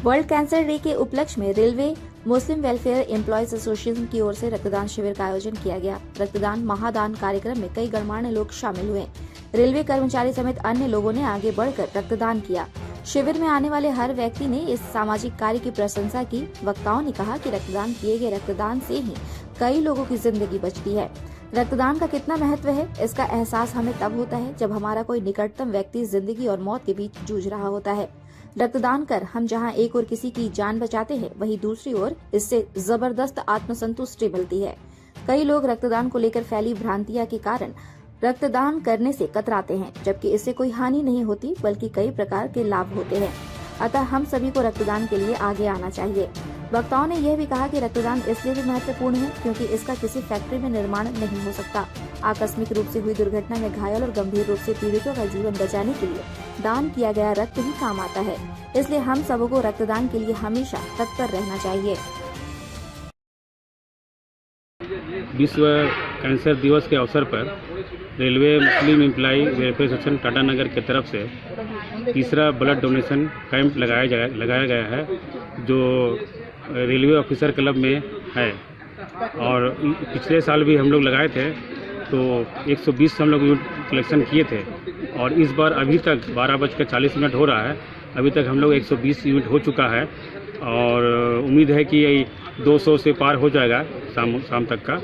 World cancer day के उपलक्ष्य में रेलवे मुस्लिम वेलफेयर एम्प्लॉयज एसोसिएशन की ओर से रक्तदान शिविर का आयोजन किया गया। रक्तदान महादान कार्यक्रम में कई गणमान्य लोग शामिल हुए। रेलवे कर्मचारी समेत अन्य लोगों ने आगे बढ़कर रक्तदान किया। शिविर में आने वाले हर व्यक्ति ने इस सामाजिक कार्य की प्रशंसा की। वक्ताओं ने कहा कि रक्तदान किए गए रक्तदान से ही कई लोगों की जिंदगी बचती है। रक्तदान का कितना महत्व है, इसका एहसास हमें तब होता है जब हमारा कोई निकटतम व्यक्ति जिंदगी और मौत के बीच जूझ रहा होता है। रक्तदान कर हम जहां एक और किसी की जान बचाते हैं, वहीं दूसरी ओर इससे जबरदस्त आत्मसंतुष्टि मिलती है। कई लोग रक्तदान को लेकर फैली भ्रांतियां के कारण रक्तदान करने से कतराते हैं, जबकि इससे कोई हानि नहीं होती बल्कि कई प्रकार के लाभ होते हैं। अतः हम सभी को रक्तदान के लिए आगे आना चाहिए। वक्ताओं ने यह भी कहा कि रक्तदान इसलिए भी महत्वपूर्ण है क्योंकि इसका किसी फैक्ट्री में निर्माण नहीं हो सकता। आकस्मिक रूप से हुई दुर्घटना में घायल और गंभीर रूप से पीड़ितों का जीवन बचाने के लिए दान किया गया रक्त ही काम आता है। इसलिए हम सबको रक्तदान के लिए हमेशा तत्पर रहना चाहिए। विश्व कैंसर दिवस के अवसर पर रेलवे मुस्लिम एम्प्लॉय वेलफेयर एसोसिएशन टाटानगर की तरफ से तीसरा ब्लड डोनेशन कैंप लगाया गया है, जो रेलवे ऑफिसर क्लब में है। और पिछले साल भी हम लोग लगाए थे, तो 120 हम लोग यूनिट कलेक्शन किए थे। और इस बार अभी तक 12:40 हो रहा है, अभी तग हम लोग 120 यूनिट हो चुका है। और उम्मीद है कि 200 से पार हो जाएगा शाम तक का।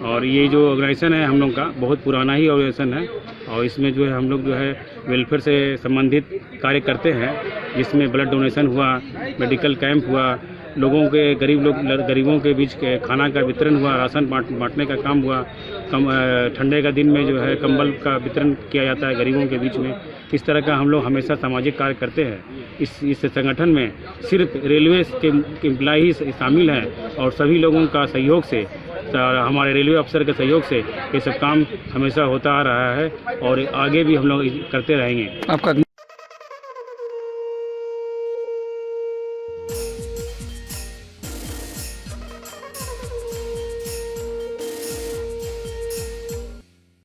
और ये जो ऑर्गेनाइजेशन है हम लोग का बहुत पुराना ही ऑर्गेनाइजेशन है, और इसमें जो है हम लोग जो है वेलफेयर से संबंधित कार्य करते हैं, जिसमें ब्लड डोनेशन हुआ, मेडिकल कैंप हुआ, लोगों के गरीबों के बीच के खाना का वितरण हुआ, राशन बांटने का काम हुआ। ठंडे का दिन में जो है कंबल का वितरण किया जाता है गरीबों के बीच में। इस तरह का हम लोग हमेशा सामाजिक कार्य करते हैं। इस संगठन में सिर्फ रेलवे के एम्प्लॉय ही शामिल हैं, और सभी लोगों का सहयोग से, हमारे रेलवे अफसर के सहयोग से ये सब काम हमेशा होता आ रहा है और आगे भी हम लोग करते रहेंगे। आपका